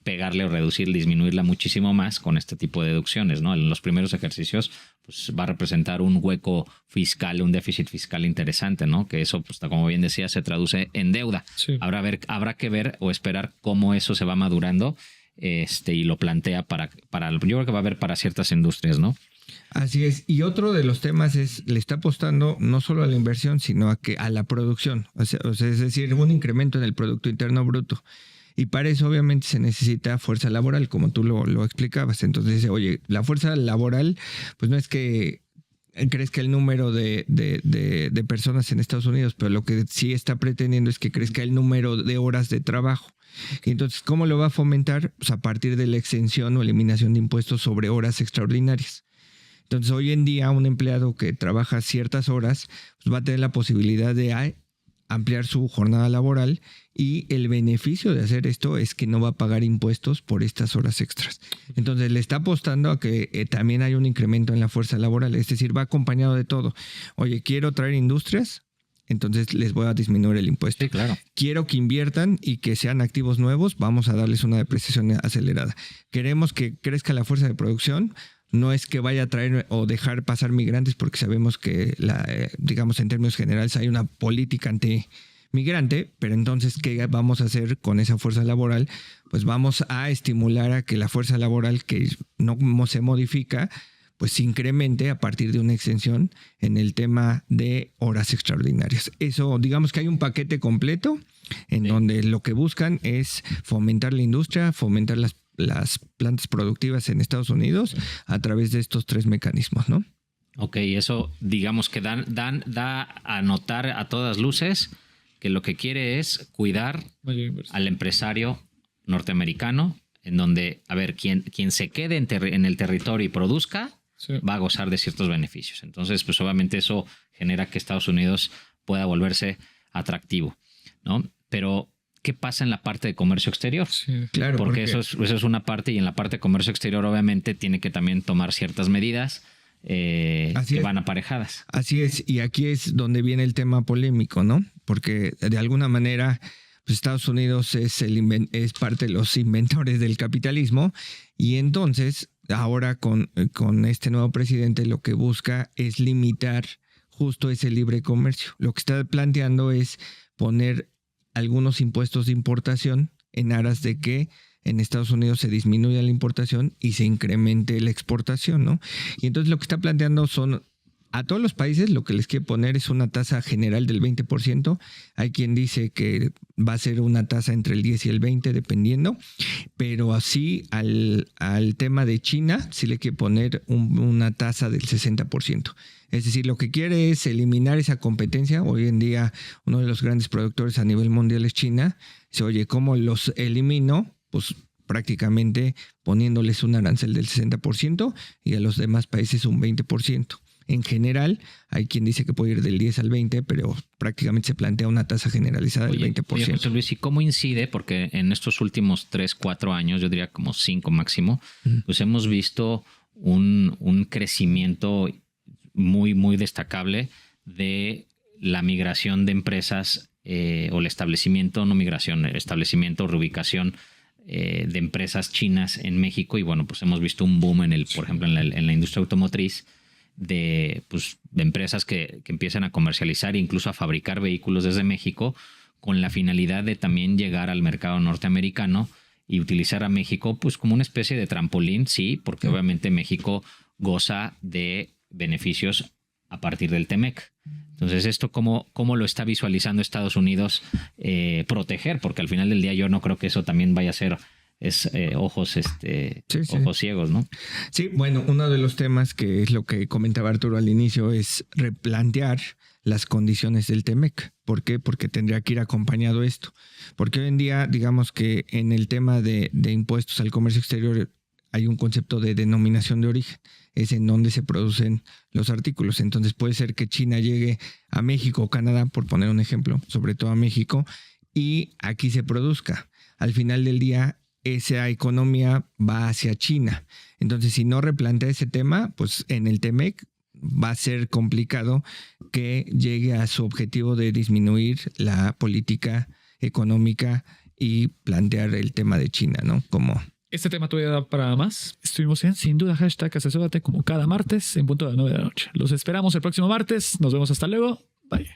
pegarle o reducir, disminuirla muchísimo más con este tipo de deducciones, ¿no? En los primeros ejercicios pues va a representar un hueco fiscal, un déficit fiscal interesante, ¿no? Que eso, pues como bien decía, se traduce en deuda. Sí. Habrá que ver o esperar cómo eso se va madurando y lo plantea para yo creo que va a haber para ciertas industrias, ¿no? Así es. Y otro de los temas le está apostando no solo a la inversión, sino a la producción. O sea, es decir, un incremento en el Producto Interno Bruto. Y para eso obviamente se necesita fuerza laboral, como tú lo explicabas. Entonces dice, oye, la fuerza laboral, pues no es que crezca el número de personas en Estados Unidos, pero lo que sí está pretendiendo es que crezca el número de horas de trabajo. Y entonces, ¿cómo lo va a fomentar? Pues a partir de la exención o eliminación de impuestos sobre horas extraordinarias. Entonces, hoy en día, un empleado que trabaja ciertas horas pues va a tener la posibilidad de ampliar su jornada laboral, y el beneficio de hacer esto es que no va a pagar impuestos por estas horas extras. Entonces le está apostando a que también hay un incremento en la fuerza laboral, es decir, va acompañado de todo. Oye, quiero traer industrias, entonces les voy a disminuir el impuesto. Sí, claro. Quiero que inviertan y que sean activos nuevos, vamos a darles una depreciación acelerada. Queremos que crezca la fuerza de producción. No es que vaya a traer o dejar pasar migrantes, porque sabemos que, digamos, en términos generales hay una política antimigrante, pero entonces, ¿qué vamos a hacer con esa fuerza laboral? Pues vamos a estimular a que la fuerza laboral que no se modifica, pues se incremente a partir de una exención en el tema de horas extraordinarias. Eso, digamos que hay un paquete completo en donde lo que buscan es fomentar la industria, fomentar las plantas productivas en Estados Unidos a través de estos tres mecanismos, ¿no? Ok, eso digamos que da a notar a todas luces que lo que quiere es cuidar al empresario norteamericano, en donde, a ver, quien se quede en el territorio y produzca, va a gozar de ciertos beneficios. Entonces, pues obviamente eso genera que Estados Unidos pueda volverse atractivo, ¿no? Pero ¿qué pasa en la parte de comercio exterior? Sí, claro. Porque eso es una parte, y en la parte de comercio exterior obviamente tiene que también tomar ciertas medidas que van aparejadas. Así es, y aquí es donde viene el tema polémico, ¿no? Porque de alguna manera pues Estados Unidos es parte de los inventores del capitalismo, y entonces ahora con este nuevo presidente lo que busca es limitar justo ese libre comercio. Lo que está planteando es poner algunos impuestos de importación en aras de que en Estados Unidos se disminuya la importación y se incremente la exportación, ¿no? Y entonces lo que está planteando son a todos los países lo que les quiere poner es una tasa general del 20%. Hay quien dice que va a ser una tasa entre el 10 y el 20, dependiendo. Pero así al tema de China, sí le quiere poner una tasa del 60%. Es decir, lo que quiere es eliminar esa competencia. Hoy en día, uno de los grandes productores a nivel mundial es China. Dice, oye, ¿cómo los elimino? Pues prácticamente poniéndoles un arancel del 60% y a los demás países un 20%. En general, hay quien dice que puede ir del 10 al 20, pero prácticamente se plantea una tasa generalizada del 20%. Oye, José Luis, ¿y cómo incide? Porque en estos últimos 3, 4 años, yo diría como 5 máximo, pues hemos visto un crecimiento muy, muy destacable de la migración de empresas o el establecimiento, no migración, establecimiento, reubicación de empresas chinas en México. Y bueno, pues hemos visto un boom por ejemplo, en la industria automotriz de empresas que empiezan a comercializar e incluso a fabricar vehículos desde México con la finalidad de también llegar al mercado norteamericano y utilizar a México pues como una especie de trampolín, sí, porque obviamente México goza de beneficios a partir del TEMEC. Entonces, ¿esto cómo lo está visualizando Estados Unidos proteger? Porque al final del día yo no creo que eso también vaya a ser ojos ciegos, ¿no? Sí, bueno, uno de los temas que es lo que comentaba Arturo al inicio es replantear las condiciones del TEMEC. ¿Por qué? Porque tendría que ir acompañado esto. Porque hoy en día, digamos que en el tema de impuestos al comercio exterior hay un concepto de denominación de origen. Es en donde se producen los artículos. Entonces puede ser que China llegue a México o Canadá, por poner un ejemplo, sobre todo a México, y aquí se produzca. Al final del día, esa economía va hacia China. Entonces, si no replantea ese tema, pues en el TEMEC va a ser complicado que llegue a su objetivo de disminuir la política económica y plantear el tema de China, ¿no? Como... Este tema todavía da para más. Estuvimos en Sin Duda #asesórate como cada martes en punto de las 9 de la noche. Los esperamos el próximo martes. Nos vemos hasta luego. Bye.